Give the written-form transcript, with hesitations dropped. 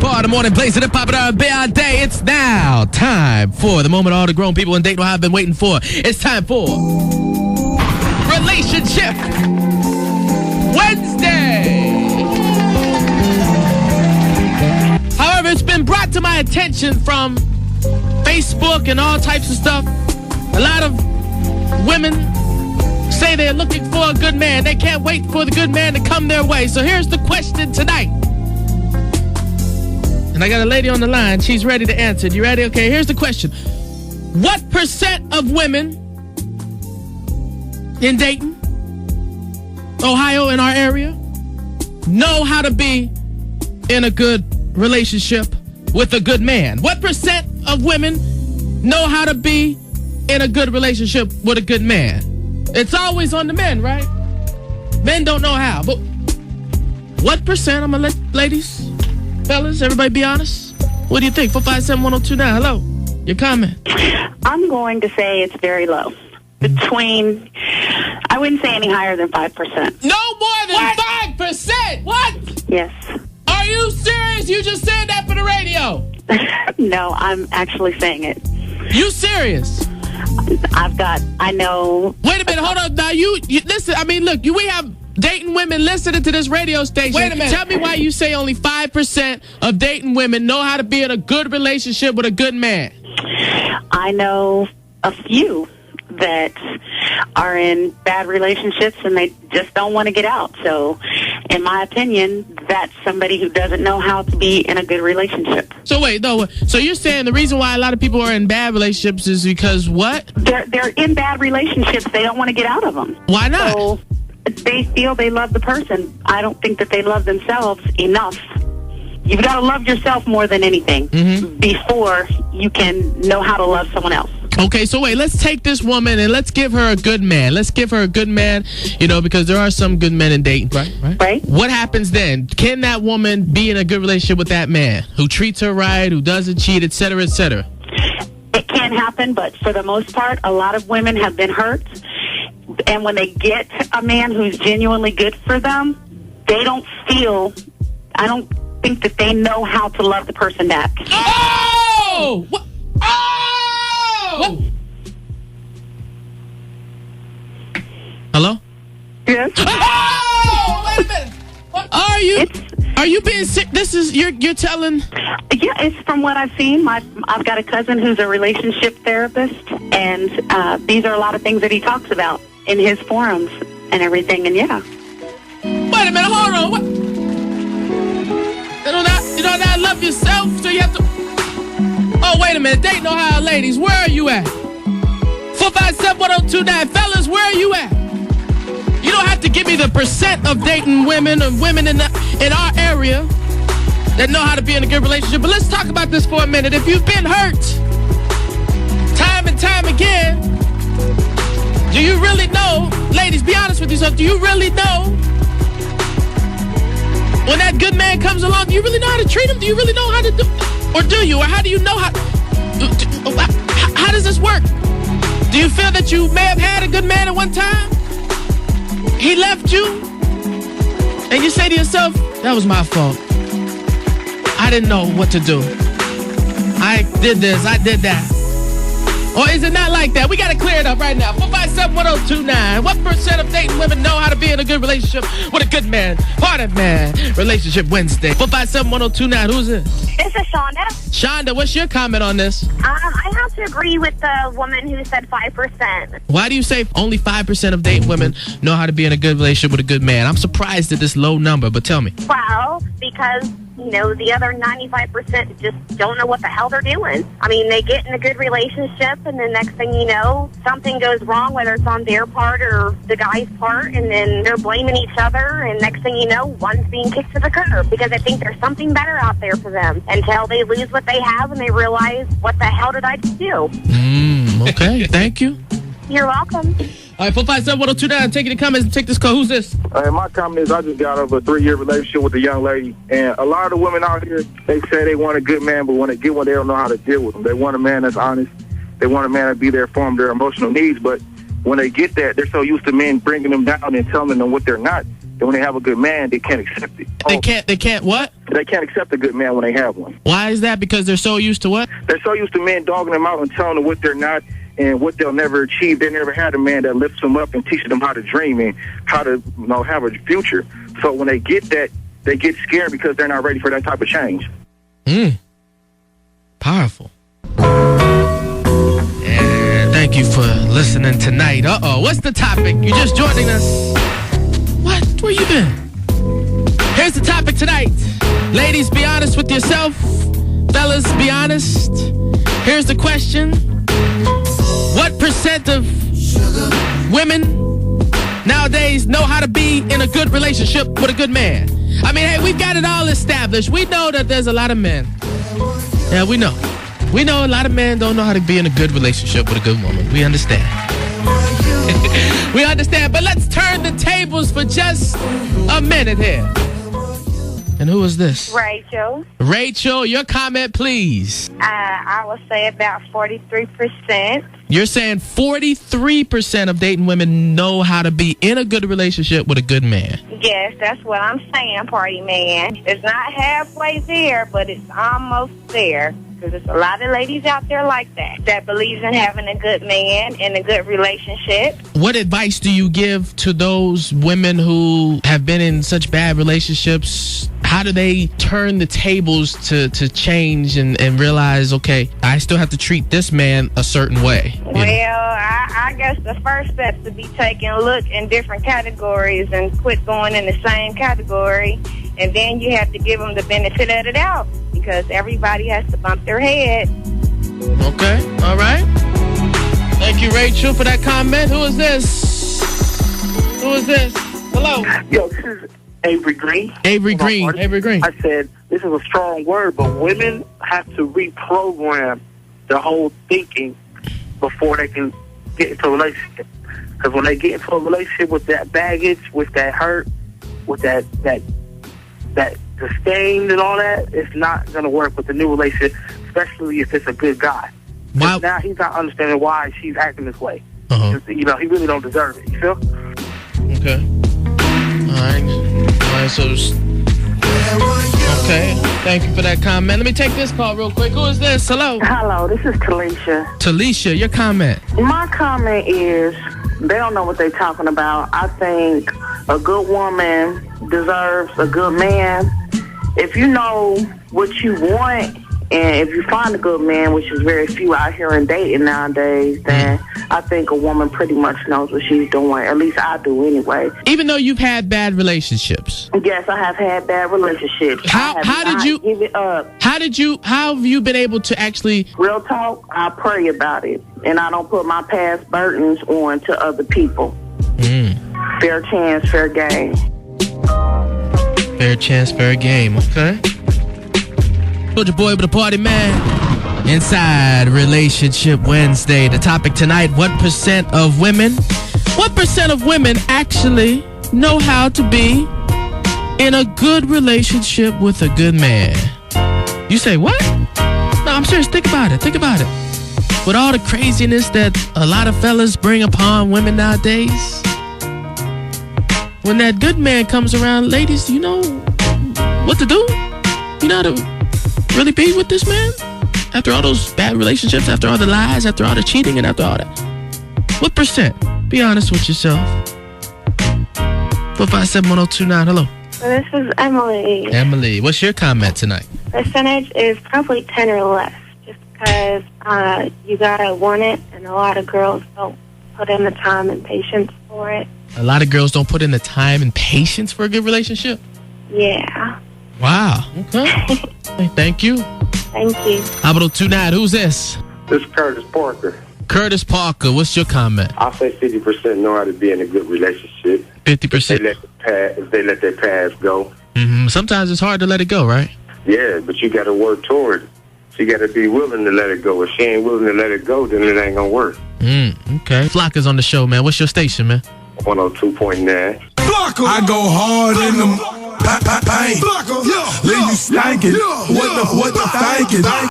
for the morning place of the popular BR day. It's now time for the moment all the grown people in Dayton have been waiting for. It's time for Relationship Wednesday. However, it's been brought to my attention from Facebook and all types of stuff. A lot of women say they're looking for a good man. They can't wait for the good man to come their way. So here's the question tonight. And I got a lady on the line. She's ready to answer. You ready? Okay, here's the question. What % of women in Dayton, Ohio, in our area, know how to be in a good relationship with a good man? What % of women know how to be in a good relationship with a good man? It's always on the men, right? Men don't know how. But what %? I'm going to let ladies, fellas, everybody be honest. What do you think? 457-1029. Hello. Your comment. I'm going to say it's very low. Between, I wouldn't say any higher than 5%. No more than 5%? What? Yes. Are you serious? You just said that for the radio. No, I'm actually saying it. You serious? I know. Wait a minute, hold on. Now, you listen, I mean, look, we have Dayton women listening to this radio station. Wait a minute. Tell me why you say only 5% of Dayton women know how to be in a good relationship with a good man. I know a few that are in bad relationships and they just don't want to get out. So, in my opinion, that's somebody who doesn't know how to be in a good relationship. So wait, no. So you're saying the reason why a lot of people are in bad relationships is because what? They're in bad relationships. They don't want to get out of them. Why not? So they feel they love the person. I don't think that they love themselves enough. You've got to love yourself more than anything before you can know how to love someone else. Okay, so wait, let's take this woman and let's give her a good man. Let's give her a good man, because there are some good men in Dayton. Right. What happens then? Can that woman be in a good relationship with that man who treats her right, who doesn't cheat, et cetera, et cetera? It can happen, but for the most part, a lot of women have been hurt. And when they get a man who's genuinely good for them, they don't feel, I don't think that they know how to love the person back. Oh! What? Oh! What? Hello? Yes. Oh! Wait a minute. What? Are you being sick? This is you're telling? Yeah, it's from what I've seen. I've got a cousin who's a relationship therapist, and these are a lot of things that he talks about in his forums and everything. And yeah. Wait a minute. Hold on. What? You don't love yourself, so you have to. Oh, wait a minute. Dayton, Ohio ladies, where are you at? 457-1029. Fellas, where are you at? You don't have to give me the % of Dayton women or women in our area that know how to be in a good relationship. But let's talk about this for a minute. If you've been hurt time and time again, do you really know, ladies, be honest with yourself, do you really know when that good man comes along, do you really know how to treat him? Do you really know how to do, or do you? Or how do you know how does this work? Do you feel that you may have had a good man at one time? He left you, and you say to yourself, that was my fault. I didn't know what to do. I did this, I did that. Or is it not like that? We got to clear it up right now. 457-1029. What % of Dayton women know how to be in a good relationship with a good man? Party man. Relationship Wednesday. 457-1029. Who's this? This is Shonda. Shonda, what's your comment on this? I have to agree with the woman who said 5%. Why do you say only 5% of Dayton women know how to be in a good relationship with a good man? I'm surprised at this low number, but tell me. Well, because, the other 95% just don't know what the hell they're doing. I mean, they get in a good relationship, and the next thing you know, something goes wrong, whether it's on their part or the guy's part, and then they're blaming each other, and next thing you know, one's being kicked to the curb because they think there's something better out there for them until they lose what they have and they realize, what the hell did I do? Okay, thank you. You're welcome. All right, 457-1029. Taking the comments and take this call. Who's this? My comment is I just got out of a 3-year relationship with a young lady, and a lot of the women out here, they say they want a good man, but when they get one, they don't know how to deal with them. They want a man that's honest. They want a man to be there for them, their emotional needs, but when they get that, they're so used to men bringing them down and telling them what they're not, that when they have a good man, they can't accept it. They can't what? They can't accept a good man when they have one. Why is that? Because they're so used to what? They're so used to men dogging them out and telling them what they're not and what they'll never achieve. They never had a man that lifts them up and teaches them how to dream and how to have a future. So when they get that, they get scared because they're not ready for that type of change. Powerful. And thank you for listening tonight. What's the topic? You're just joining us. What? Where you been? Here's the topic tonight. Ladies, be honest with yourself. Fellas, be honest. Here's the question. What percent of women nowadays know how to be in a good relationship with a good man? I mean, hey, we've got it all established. We know that there's a lot of men. Yeah, we know. We know a lot of men don't know how to be in a good relationship with a good woman. We understand. We understand. But let's turn the tables for just a minute here. And who is this? Rachel. Rachel, your comment, please. I would say about 43%. You're saying 43% of dating women know how to be in a good relationship with a good man. Yes, that's what I'm saying, party man. It's not halfway there, but it's almost there. Because there's a lot of ladies out there like that believes in having a good man and a good relationship. What advice do you give to those women who have been in such bad relationships? How do they turn the tables to change and realize, okay, I still have to treat this man a certain way? Well, I guess the first step to be taking a look in different categories and quit going in the same category. And then you have to give them the benefit of the doubt because everybody has to bump their head. Okay, all right. Thank you, Rachel, for that comment. Who is this? Who is this? Hello. Yo, this is Avery Green. Avery Green. Avery Green. I said, this is a strong word, but women have to reprogram the whole thinking before they can get into a relationship. Because when they get into a relationship with that baggage, with that hurt, with that disdain and all that, it's not going to work with the new relationship, especially if it's a good guy. Wow. Now he's not understanding why she's acting this way. Uh-huh. He really don't deserve it. You feel? Okay. All right, so... Okay, thank you for that comment. Let me take this call real quick. Who is this? Hello. Hello, this is Talisha. Talisha, your comment. My comment is they don't know what they're talking about. I think a good woman deserves a good man. If you know what you want, and if you find a good man, which is very few out here in dating nowadays, then I think a woman pretty much knows what she's doing. At least I do anyway. Even though you've had bad relationships. Yes, I have had bad relationships. How did you give it up? How have you been able to actually... Real talk, I pray about it. And I don't put my past burdens on to other people. Fair chance, fair game. Fair chance, fair game, okay? Told your boy with the party man. Inside Relationship Wednesday. The topic tonight, what percent of women actually know how to be in a good relationship with a good man? You say, what? No, I'm serious. Think about it. With all the craziness that a lot of fellas bring upon women nowadays, when that good man comes around, ladies, you know what to do? You know how to really be with this man? After all those bad relationships, after all the lies, after all the cheating, and after all that. What percent? Be honest with yourself. 457-1029, hello. This is Emily. Emily, what's your comment tonight? Percentage is probably 10 or less, just because you gotta want it, and a lot of girls don't put in the time and patience for it. A lot of girls don't put in the time and patience for a good relationship? Yeah. Wow, okay. Thank you. Thank you. How about tonight? Who's this? This is Curtis Parker. Curtis Parker, what's your comment? I say 50% know how to be in a good relationship. 50%? If they let their past go. Mm-hmm. Sometimes it's hard to let it go, right? Yeah, but you got to work toward it. She got to be willing to let it go. If she ain't willing to let it go, then it ain't going to work. Okay. Flock is on the show, man. What's your station, man? 102.9. I go hard in them. Pain. Leave you stankin'. What the thinking?